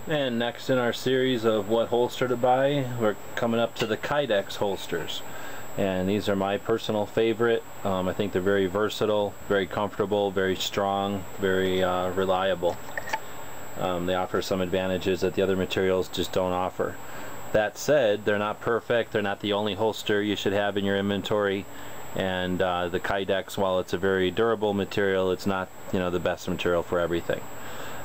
And next in our series of what holster to buy, we're coming up to the Kydex holsters. And these are my personal favorite. I think they're very versatile, very comfortable, very strong, very reliable. They offer some advantages that the other materials just don't offer. That said, they're not perfect. They're not the only holster you should have in your inventory. And the Kydex, while it's a very durable material, it's not, the best material for everything.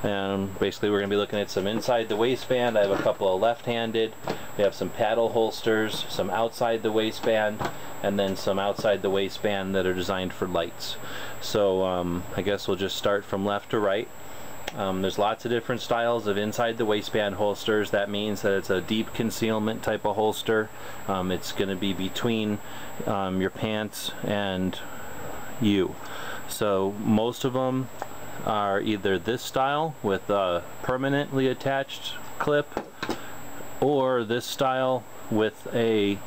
And basically we're going to be looking at some inside the waistband. I have a couple of left-handed. We have some paddle holsters, some outside the waistband, and then some outside the waistband that are designed for lights. So I guess we'll just start from left to right. There's lots of different styles of inside the waistband holsters. That means that it's a deep concealment type of holster. It's going to be between your pants and you. So most of them are either this style with a permanently attached clip, or this style with a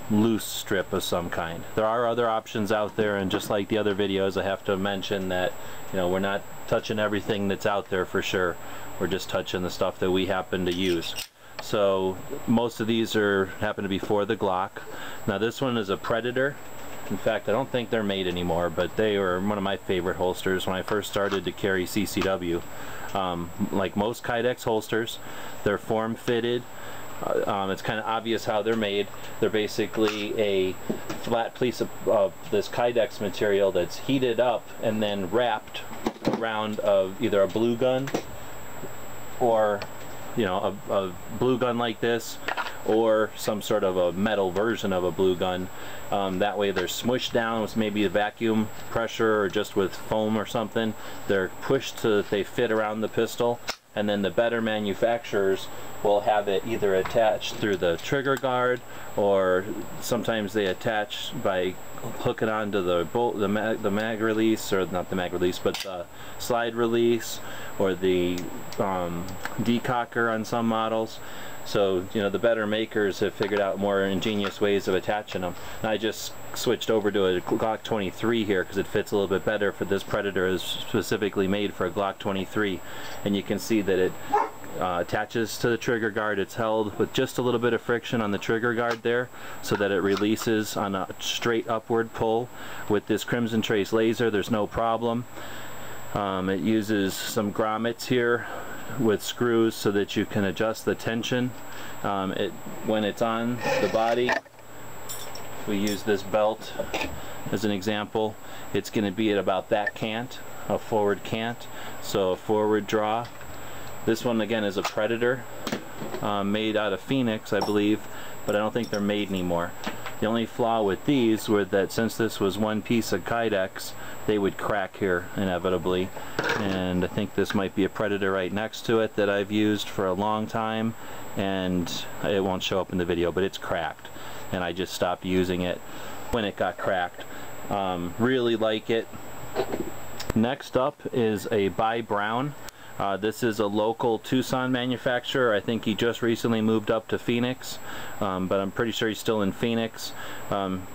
loose strip of some kind. There are other options out there, and just like the other videos, I have to mention that we're not touching everything that's out there for sure. We're just touching the stuff that we happen to use. So most of these happen to be for the Glock. Now this one is a Predator. In fact, I don't think they're made anymore, but they were one of my favorite holsters when I first started to carry CCW. Like most Kydex holsters, they're form-fitted. It's kind of obvious how they're made. They're basically a flat piece of this Kydex material that's heated up and then wrapped around either a blue gun, or a blue gun like this, or some sort of a metal version of a blue gun. That way they're smushed down with maybe a vacuum pressure or just with foam or something. They're pushed so that they fit around the pistol, and then the better manufacturers will have it either attached through the trigger guard, or sometimes they attach by hooking onto the bolt, the mag release, or not the mag release, but the slide release, or the decocker on some models. So the better makers have figured out more ingenious ways of attaching them. And I just switched over to a Glock 23 here because it fits a little bit better for this Predator. Is specifically made for a Glock 23, and you can see that it attaches to the trigger guard. It's held with just a little bit of friction on the trigger guard there, so that it releases on a straight upward pull. With this Crimson Trace laser, there's no problem. It uses some grommets here with screws so that you can adjust the tension. When it's on the body, we use this belt as an example. It's going to be at about that cant, a forward cant, so a forward draw. This one again is a Predator, made out of Phoenix, I believe, but I don't think they're made anymore. The only flaw with these was that since this was one piece of Kydex, they would crack here inevitably. And I think this might be a Predator right next to it that I've used for a long time, and it won't show up in the video, but it's cracked. And I just stopped using it when it got cracked. Really like it. Next up is a by Brown. This is a local Tucson manufacturer. I think he just recently moved up to Phoenix, but I'm pretty sure he's still in Phoenix.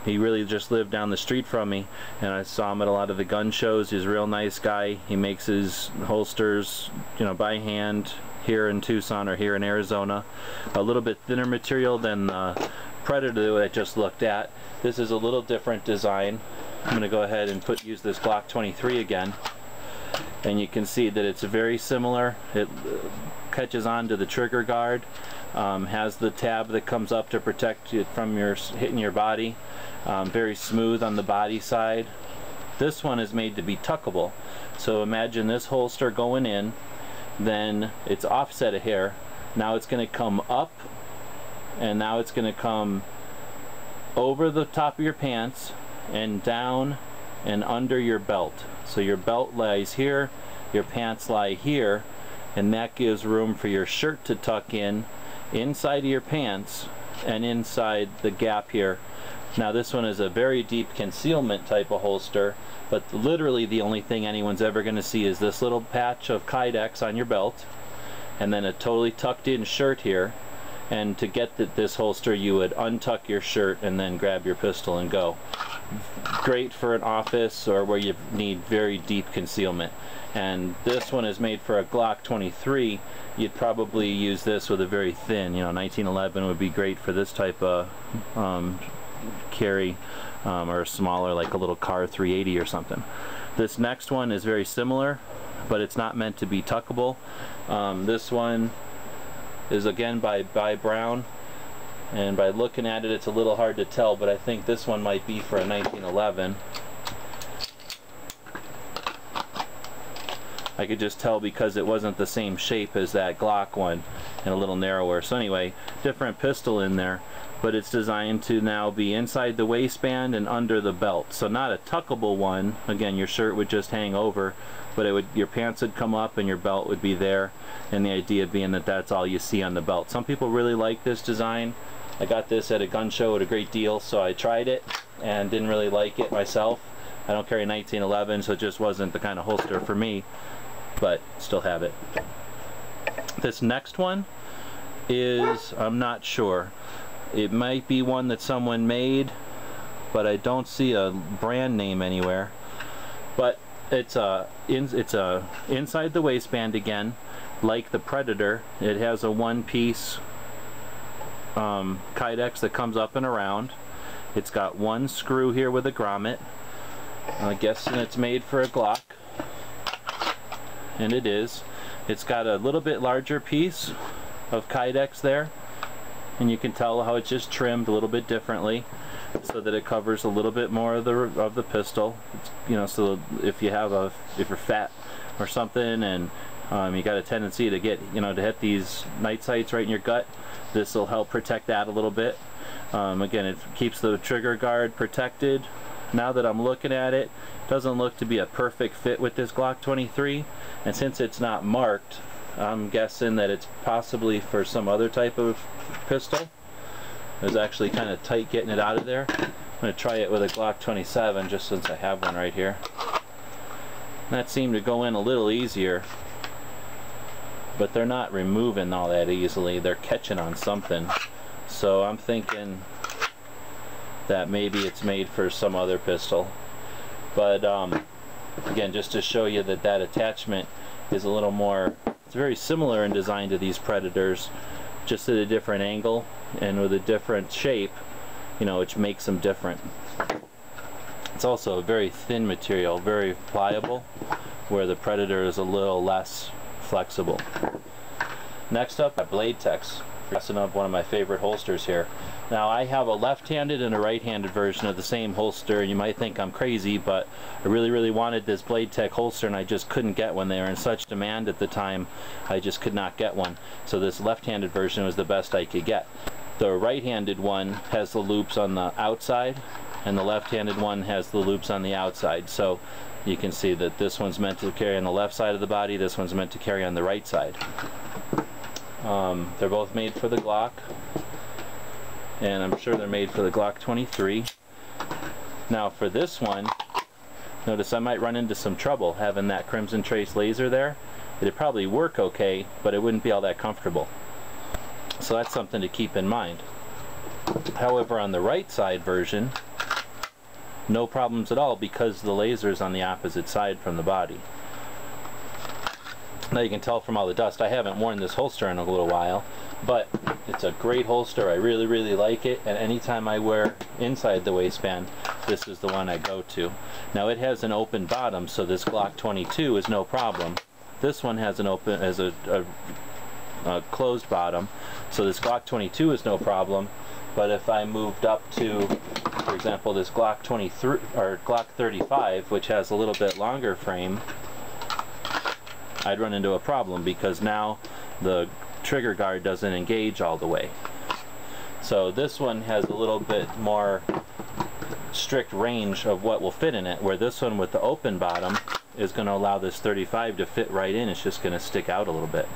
He really just lived down the street from me, and I saw him at a lot of the gun shows. He's a real nice guy. He makes his holsters, by hand here in Tucson or here in Arizona. A little bit thinner material than the Predator that I just looked at. This is a little different design. I'm going to go ahead and use this Glock 23 again. And you can see that it's very similar. It catches onto the trigger guard, has the tab that comes up to protect you from hitting your body. Very smooth on the body side. This one is made to be tuckable. So imagine this holster going in, then it's offset a hair. Now it's going to come up, and now it's going to come over the top of your pants and down and under your belt. So your belt lies here, your pants lie here, and that gives room for your shirt to tuck in inside of your pants and inside the gap here. Now this one is a very deep concealment type of holster, but literally the only thing anyone's ever going to see is this little patch of Kydex on your belt, and then a totally tucked in shirt here. And to get this holster, you would untuck your shirt and then grab your pistol and go. great for an office or where you need very deep concealment. And this one is made for a Glock 23. You'd probably use this with a very thin, 1911 would be great for this type of carry, or smaller, like a little car 380 or something. This next one is very similar, but it's not meant to be tuckable. This one is again by Brown, and by looking at it it's a little hard to tell, but I think this one might be for a 1911. I could just tell because it wasn't the same shape as that Glock one and a little narrower. So anyway, different pistol in there, but it's designed to now be inside the waistband and under the belt. So not a tuckable one. Again, your shirt would just hang over, but it would, your pants would come up and your belt would be there, and the idea being that that's all you see on the belt. Some people really like this design. I got this at a gun show at a great deal, so I tried it and didn't really like it myself. I don't carry 1911, so it just wasn't the kind of holster for me, but still have it. This next one is, I'm not sure. It might be one that someone made, but I don't see a brand name anywhere. But it's inside the waistband again, like the Predator. It has a one-piece Kydex that comes up and around. It's got one screw here with a grommet. I'm guessing it's made for a Glock, and it is. It's got a little bit larger piece of Kydex there, and you can tell how it's just trimmed a little bit differently so that it covers a little bit more of the pistol. It's, so if you're fat or something and you got a tendency to get, to hit these night sights right in your gut, this will help protect that a little bit. Again, it keeps the trigger guard protected. Now that I'm looking at it, it doesn't look to be a perfect fit with this Glock 23, and since it's not marked, I'm guessing that it's possibly for some other type of pistol. It was actually kind of tight getting it out of there. I'm going to try it with a Glock 27 just since I have one right here. That seemed to go in a little easier, but they're not removing all that easily. They're catching on something. So I'm thinking that maybe it's made for some other pistol. But again, just to show you that that attachment is a little more, it's very similar in design to these Predators, just at a different angle and with a different shape, which makes them different. It's also a very thin material, very pliable, where the Predator is a little less flexible. Next up, Blade Techs. One of my favorite holsters here. Now I have a left-handed and a right-handed version of the same holster, and you might think I'm crazy, but I really wanted this Blade Tech holster and I just couldn't get one. They were in such demand at the time, I just could not get one. So this left-handed version was the best I could get. The right-handed one has the loops on the outside, and the left-handed one has the loops on the outside. So you can see that this one's meant to carry on the left side of the body, this one's meant to carry on the right side. They're both made for the Glock, and I'm sure they're made for the Glock 23. Now for this one, notice I might run into some trouble having that Crimson Trace laser there. It'd probably work okay, but it wouldn't be all that comfortable. So that's something to keep in mind. However, on the right side version, no problems at all because the laser's on the opposite side from the body. Now you can tell from all the dust, I haven't worn this holster in a little while, but it's a great holster. I really like it, and anytime I wear inside the waistband, this is the one I go to. Now it has an open bottom, so this Glock 22 is no problem. This one has an open, a closed bottom, so this Glock 22 is no problem. But if I moved up to, for example, this Glock 23 or Glock 35, which has a little bit longer frame, I'd run into a problem because now the trigger guard doesn't engage all the way. So this one has a little bit more strict range of what will fit in it, where this one with the open bottom is going to allow this 35 to fit right in. It's just going to stick out a little bit.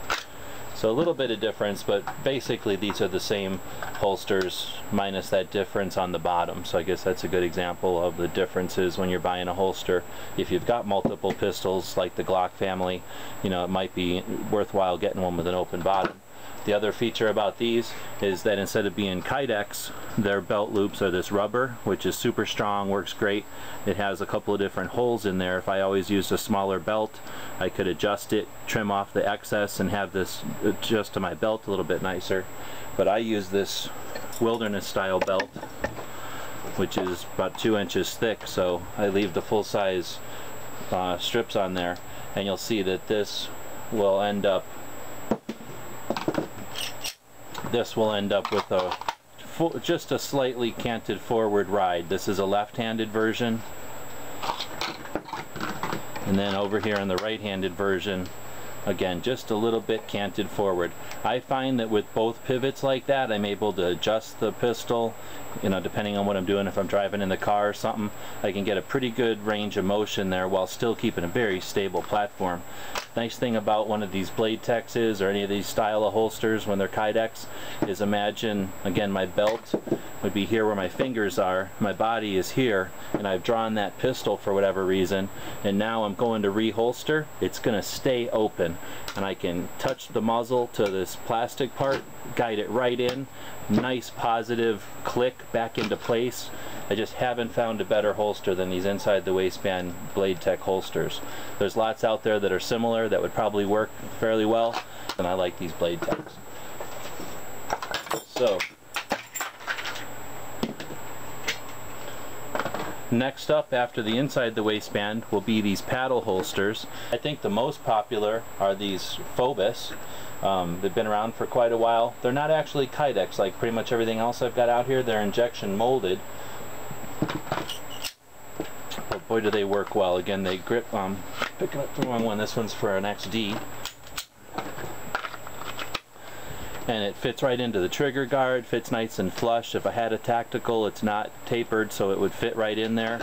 So a little bit of difference, but basically these are the same holsters minus that difference on the bottom. So I guess that's a good example of the differences when you're buying a holster. If you've got multiple pistols like the Glock family, it might be worthwhile getting one with an open bottom. The other feature about these is that instead of being Kydex, their belt loops are this rubber, which is super strong, works great. It has a couple of different holes in there. If I always used a smaller belt, I could adjust it, trim off the excess, and have this adjust to my belt a little bit nicer. But I use this wilderness style belt, which is about 2 inches thick, so I leave the full size strips on there, and you'll see that this will end up with a just a slightly canted forward ride. This is a left-handed version, and then over here on the right-handed version, again, just a little bit canted forward. I find that with both pivots like that, I'm able to adjust the pistol, you know, depending on what I'm doing. If I'm driving in the car or something, I can get a pretty good range of motion there while still keeping a very stable platform. Nice thing about one of these blade texes or any of these style of holsters when they're Kydex is, imagine, again, my belt would be here where my fingers are, my body is here, and I've drawn that pistol for whatever reason, and now I'm going to reholster. It's going to stay open, and I can touch the muzzle to this plastic part, guide it right in, nice positive click back into place. I just haven't found a better holster than these inside the waistband blade tech holsters. There's lots out there that are similar that would probably work fairly well, and I like these blade techs. So next up after the inside the waistband will be these paddle holsters. I think the most popular are these Fobus. They've been around for quite a while. They're not actually Kydex like pretty much everything else I've got out here. They're injection molded. But boy do they work well. Again, they grip, picking up the wrong one, this one's for an XD. And it fits right into the trigger guard, fits nice and flush. If I had a tactical, it's not tapered, so it would fit right in there.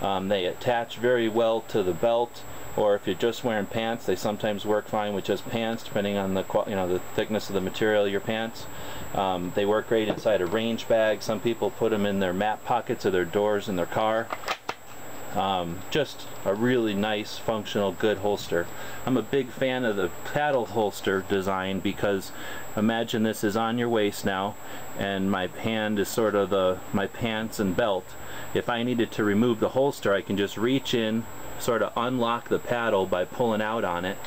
They attach very well to the belt, or if you're just wearing pants, they sometimes work fine with just pants, depending on the the thickness of the material of your pants. They work great inside a range bag. Some people put them in their map pockets of their doors in their car. Just a really nice, functional, good holster. I'm a big fan of the paddle holster design because imagine this is on your waist now, and my hand is sort of my pants and belt. If I needed to remove the holster, I can just reach in, sort of unlock the paddle by pulling out on it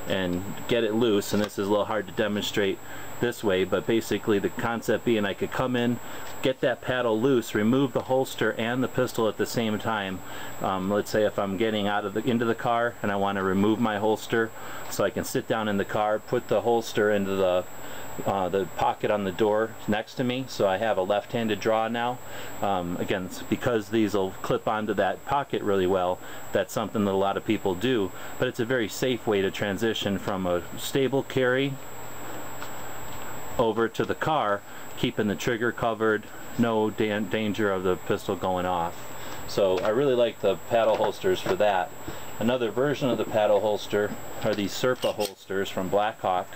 and get it loose. And this is a little hard to demonstrate this way, but basically the concept being I could come in, get that paddle loose, remove the holster and the pistol at the same time. Let's say if I'm getting into the car and I want to remove my holster, so I can sit down in the car, put the holster into the pocket on the door next to me, so I have a left-handed draw now. Again, because these will clip onto that pocket really well, that's something that a lot of people do, but it's a very safe way to transition from a stable carry over to the car, keeping the trigger covered, no danger of the pistol going off. So I really like the paddle holsters for that. Another version of the paddle holster are these Serpa holsters from Blackhawk,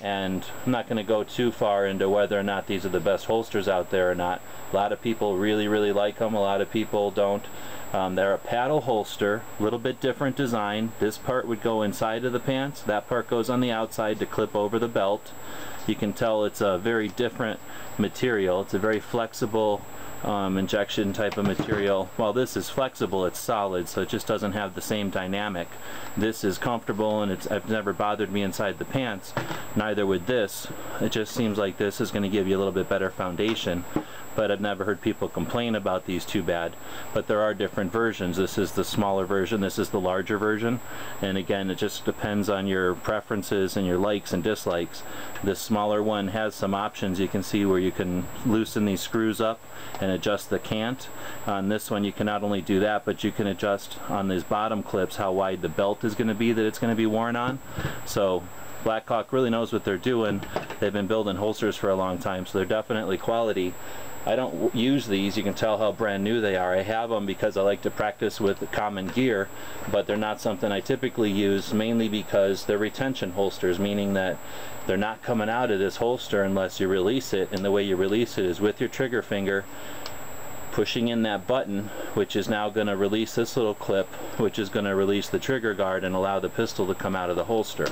and I'm not going to go too far into whether or not these are the best holsters out there or not. A lot of people really like them, a lot of people don't. They're a paddle holster, a little bit different design. This part would go inside of the pants, that part goes on the outside to clip over the belt. You can tell it's a very different material. It's a very flexible injection type of material. While this is flexible, it's solid, so it just doesn't have the same dynamic. This is comfortable, and it's never bothered me inside the pants. Neither would this. It just seems like this is going to give you a little bit better foundation, but I've never heard people complain about these too bad. But there are different versions. This is the smaller version, this is the larger version, and again, it just depends on your preferences and your likes and dislikes. This smaller one has some options. You can see where you can loosen these screws up and adjust the cant. On this one you can not only do that, but you can adjust on these bottom clips how wide the belt is going to be that it's going to be worn on. So Blackhawk really knows what they're doing. They've been building holsters for a long time, so they're definitely quality. I don't use these. You can tell how brand new they are. I have them because I like to practice with common gear, but they're not something I typically use, mainly because they're retention holsters, meaning that they're not coming out of this holster unless you release it, and the way you release it is with your trigger finger pushing in that button, which is now going to release this little clip, which is going to release the trigger guard and allow the pistol to come out of the holster.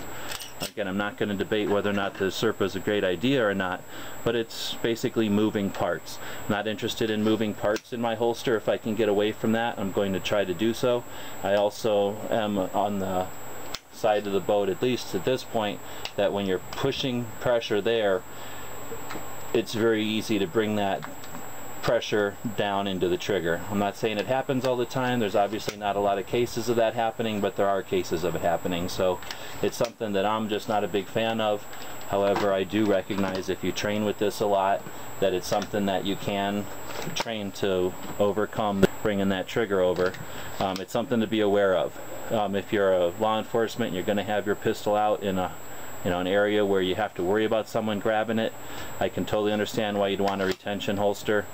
Again, I'm not going to debate whether or not the Serpa is a great idea or not, but it's basically moving parts. Not interested in moving parts in my holster. If I can get away from that, I'm going to try to do so. I also am on the side of the boat, at least at this point, that when you're pushing pressure there, it's very easy to bring that pressure down into the trigger. I'm not saying it happens all the time. There's obviously not a lot of cases of that happening, but there are cases of it happening. So it's something that I'm just not a big fan of. However, I do recognize if you train with this a lot, that it's something that you can train to overcome bringing that trigger over. It's something to be aware of. If you're a law enforcement and you're going to have your pistol out in a an area where you have to worry about someone grabbing it, I can totally understand why you'd want a retention holster.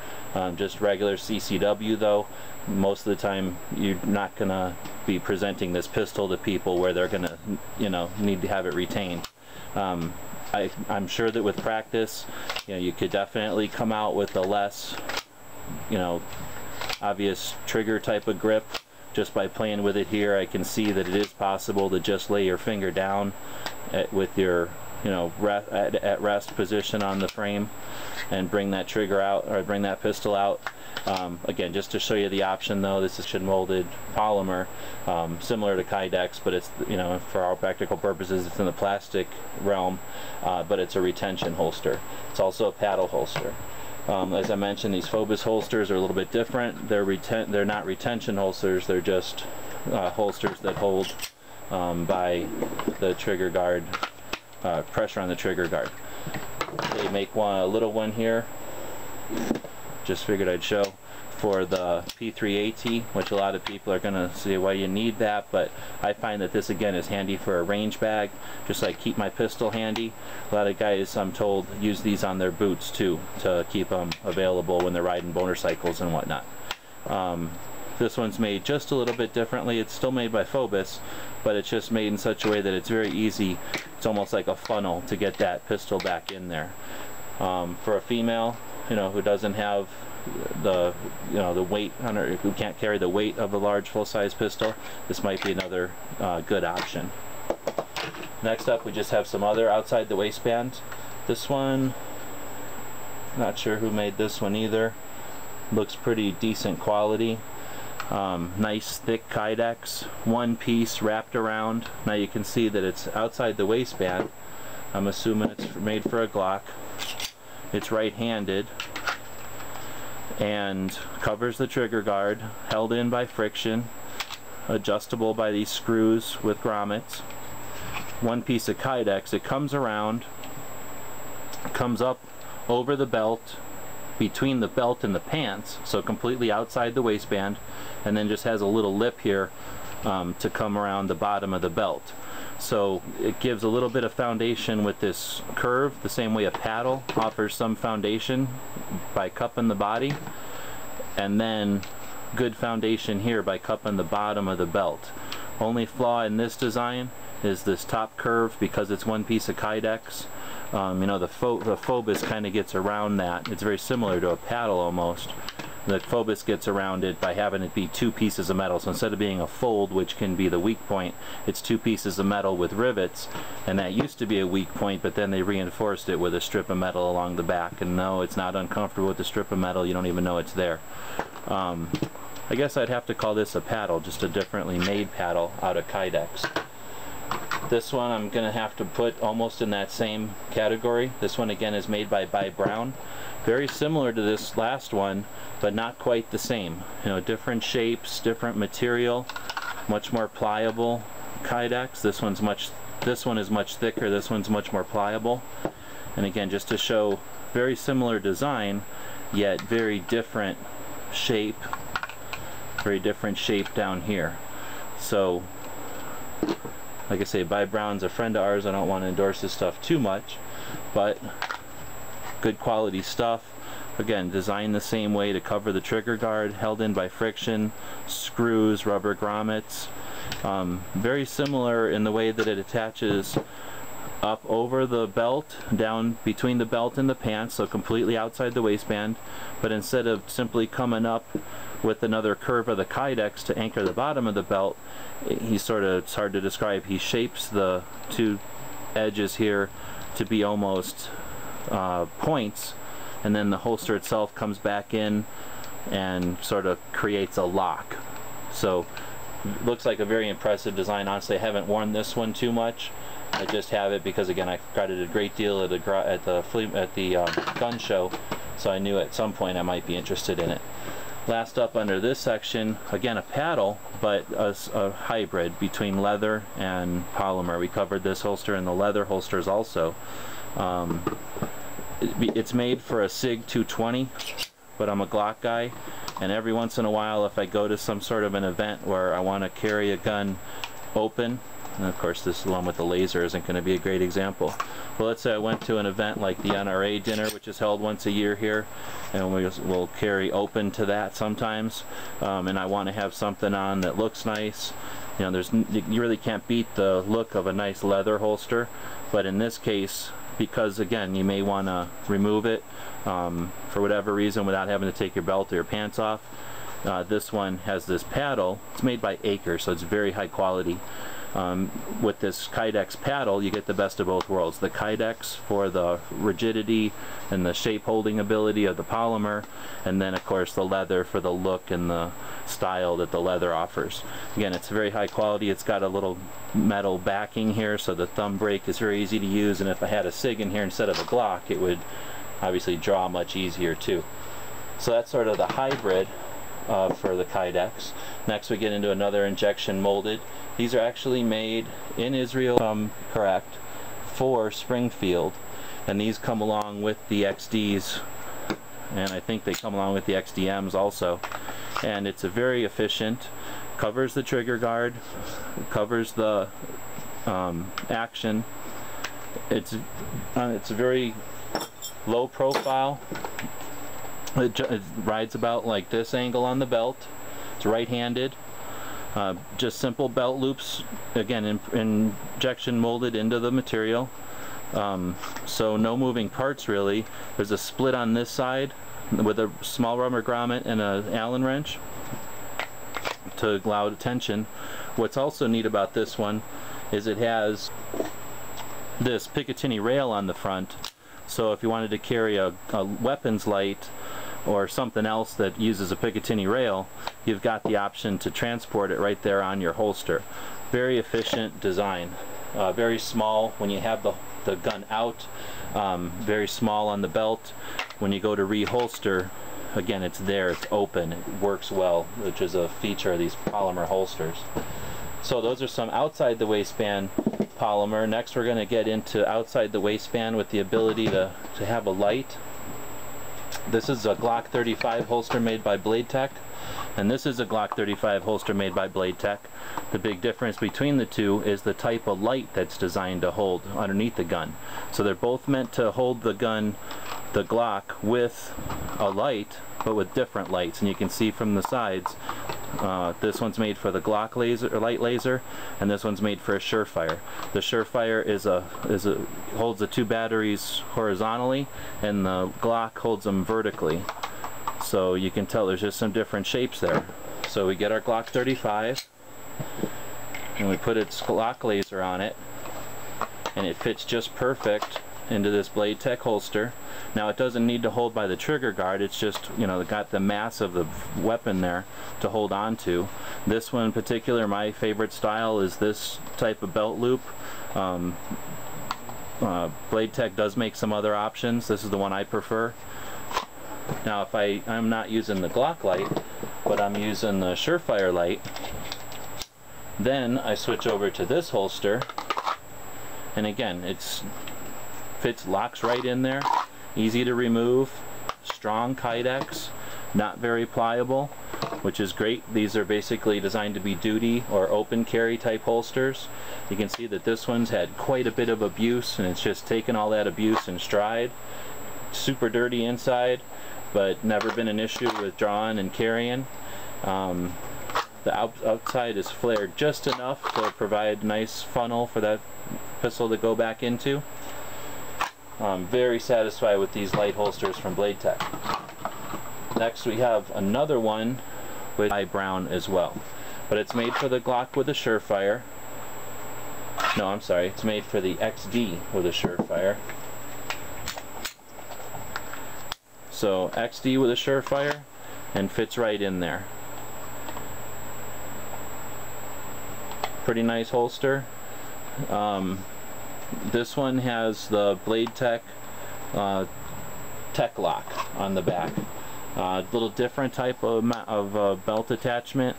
Just regular CCW though, most of the time you're not going to be presenting this pistol to people where they're going to need to have it retained. I'm sure that with practice, you could definitely come out with a less obvious trigger type of grip. Just by playing with it here, I can see that it is possible to just lay your finger down with your at rest position on the frame and bring that trigger out, or bring that pistol out. Again, just to show you the option though, this is molded polymer, similar to Kydex, but it's for all practical purposes it's in the plastic realm, but it's a retention holster. It's also a paddle holster. As I mentioned, these Fobus holsters are a little bit different. They're not retention holsters, they're just holsters that hold by the trigger guard, pressure on the trigger guard. They make a little one here, just figured I'd show, for the P3AT, which a lot of people are going to say why you need that, but I find that this again is handy for a range bag, just like keep my pistol handy. A lot of guys, I'm told, use these on their boots too, to keep them available when they're riding motorcycles and whatnot. This one's made just a little bit differently. It's still made by Fobus, but it's just made in such a way that it's very easy. It's almost like a funnel to get that pistol back in there. For a female, who doesn't have the the weight on her, who can't carry the weight of a large full-size pistol, this might be another good option. Next up, we just have some other outside the waistbands. This one, not sure who made this one either. Looks pretty decent quality. Nice thick Kydex, one piece wrapped around. Now you can see that it's outside the waistband. I'm assuming it's made for a Glock. It's right-handed and covers the trigger guard, held in by friction, adjustable by these screws with grommets. One piece of Kydex. It comes around, comes up over the belt, between the belt and the pants, so completely outside the waistband, and then just has a little lip here to come around the bottom of the belt. So it gives a little bit of foundation with this curve, the same way a paddle offers some foundation by cupping the body, and then good foundation here by cupping the bottom of the belt. Only flaw in this design is this top curve, because it's one piece of Kydex. The Fobus kind of gets around that. It's very similar to a paddle almost. The Fobus gets around it by having it be two pieces of metal. So instead of being a fold, which can be the weak point, it's two pieces of metal with rivets, and that used to be a weak point, but then they reinforced it with a strip of metal along the back. And no, it's not uncomfortable with the strip of metal. You don't even know it's there. I guess I'd have to call this a paddle, just a differently made paddle out of Kydex. This one I'm going to have to put almost in that same category. This one again is made by Brown. Very similar to this last one, but not quite the same. Different shapes, different material, much more pliable Kydex. This one is much thicker, this one's much more pliable. And again, just to show, very similar design, yet very different shape. Very different shape down here. So, like I say, Brown's a friend of ours. I don't want to endorse his stuff too much, but good quality stuff. Again, designed the same way to cover the trigger guard, held in by friction, screws, rubber grommets. Very similar in the way that it attaches up over the belt, down between the belt and the pants, so completely outside the waistband, but instead of simply coming up with another curve of the Kydex to anchor the bottom of the belt, it's hard to describe, he shapes the two edges here to be almost points, and then the holster itself comes back in and sort of creates a lock. So it looks like a very impressive design. Honestly, I haven't worn this one too much. I just have it because, again, I got it a great deal at the gun show, so I knew at some point I might be interested in it. Last up under this section, again a paddle, but a hybrid between leather and polymer. We covered this holster and the leather holsters also. It's made for a SIG220, but I'm a Glock guy, and every once in a while, if I go to some sort of an event where I want to carry a gun open, and of course this one with the laser isn't going to be a great example, but let's say I went to an event like the NRA dinner, which is held once a year here, and we'll carry open to that sometimes, and I want to have something on that looks nice. You know, you really can't beat the look of a nice leather holster, but in this case, because again you may want to remove it for whatever reason without having to take your belt or your pants off, this one has this paddle. It's made by Aker, so it's very high quality. With this Kydex paddle, you get the best of both worlds. The Kydex for the rigidity and the shape holding ability of the polymer, and then of course the leather for the look and the style that the leather offers. Again, it's very high quality. It's got a little metal backing here, so the thumb brake is very easy to use, and if I had a SIG in here instead of a Glock, it would obviously draw much easier too. So that's sort of the hybrid for the Kydex. Next we get into another injection molded. These are actually made in Israel, correct, for Springfield, and these come along with the XDs, and I think they come along with the XDMs also, and it's a very efficient, covers the trigger guard, covers the action. It's very low profile. It rides about like this angle on the belt. It's right-handed. Just simple belt loops, again injection molded into the material, so no moving parts really. There's a split on this side with a small rubber grommet and an Allen wrench to allow tension. What's also neat about this one is it has this Picatinny rail on the front, so if you wanted to carry a weapons light or something else that uses a Picatinny rail, you've got the option to transport it right there on your holster. Very efficient design. Very small when you have the gun out, very small on the belt. When you go to reholster, again it's there, it's open, it works well, which is a feature of these polymer holsters. So those are some outside the waistband polymer. Next we're going to get into outside the waistband with the ability to have a light. This is a Glock 35 holster made by Blade Tech, and this is a Glock 35 holster made by Blade Tech. The big difference between the two is the type of light that's designed to hold underneath the gun. So they're both meant to hold the gun, the Glock, with a light, but with different lights, and you can see from the sides, this one's made for the Glock laser, or light laser, and this one's made for a Surefire. The Surefire holds the two batteries horizontally, and the Glock holds them vertically. So you can tell there's just some different shapes there. So we get our Glock 35, and we put its Glock laser on it, and it fits just perfect into this Blade Tech holster. Now it doesn't need to hold by the trigger guard, it's just, you know, got the mass of the weapon there to hold on to. This one in particular, my favorite style is this type of belt loop. Blade Tech does make some other options. This is the one I prefer. Now if I'm not using the Glock light, but I'm using the Surefire light, then I switch over to this holster, and again locks right in there, easy to remove, strong Kydex, not very pliable, which is great. These are basically designed to be duty or open carry type holsters. You can see that this one's had quite a bit of abuse, and it's just taken all that abuse in stride. Super dirty inside, but never been an issue with drawing and carrying. The outside is flared just enough to provide a nice funnel for that pistol to go back into. I'm very satisfied with these light holsters from Blade Tech. Next we have another one with Brown as well, but it's made for the Glock with a Surefire. No, I'm sorry, it's made for the XD with a Surefire. So XD with a Surefire, and fits right in there. Pretty nice holster. This one has the Blade Tech Tech Lock on the back. Little different type of belt attachment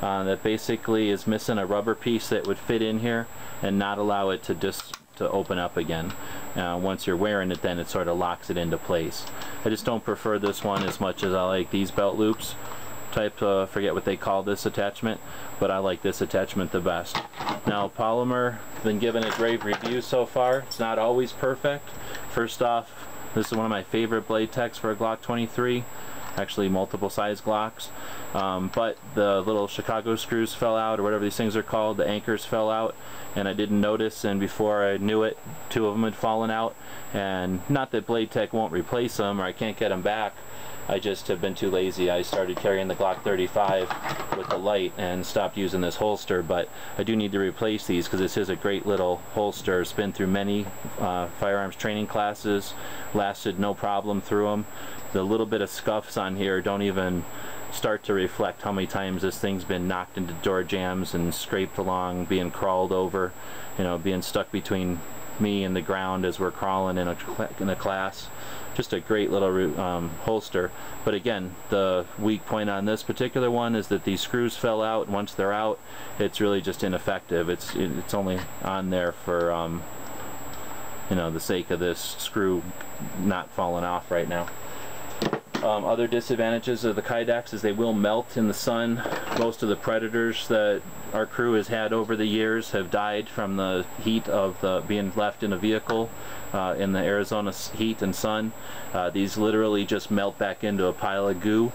that basically is missing a rubber piece that would fit in here and not allow it to open up again. Once you're wearing it, then it sort of locks it into place. I just don't prefer this one as much as I like these belt loops type. Forget what they call this attachment, but I like this attachment the best. Now, Polymer, been given a great review so far. It's not always perfect. First off, this is one of my favorite blade techs for a Glock 23. Actually, multiple size Glocks, but the little Chicago screws fell out, or whatever these things are called. The anchors fell out, and I didn't notice, and before I knew it, 2 of them had fallen out. And not that Blade Tech won't replace them or I can't get them back, I just have been too lazy. I started carrying the Glock 35 with the light and stopped using this holster, but I do need to replace these because this is a great little holster. It's been through many firearms training classes, lasted no problem through them. The little bit of scuffs on here don't even start to reflect how many times this thing's been knocked into door jams and scraped along, being crawled over, you know, being stuck between me and the ground as we're crawling in a class. Just a great little holster. But again, the weak point on this particular one is that these screws fell out, and once they're out, it's really just ineffective. It's only on there for you know, the sake of this screw not falling off right now. Other disadvantages of the Kydex is they will melt in the sun. Most of the predators that our crew has had over the years have died from the heat of being left in a vehicle in the Arizona heat and sun. These literally just melt back into a pile of goo,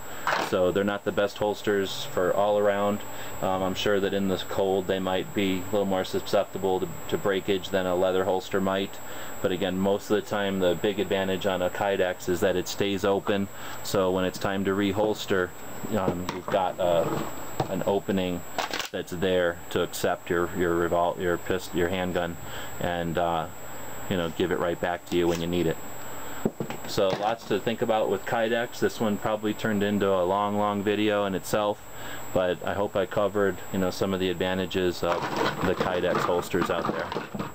so they're not the best holsters for all around. I'm sure that in this cold they might be a little more susceptible to breakage than a leather holster might. But again, most of the time the big advantage on a Kydex is that it stays open, so when it's time to reholster, you've got an opening that's there to accept your handgun and you know, give it right back to you when you need it. So lots to think about with Kydex. This one probably turned into a long video in itself, but I hope I covered, you know, some of the advantages of the Kydex holsters out there.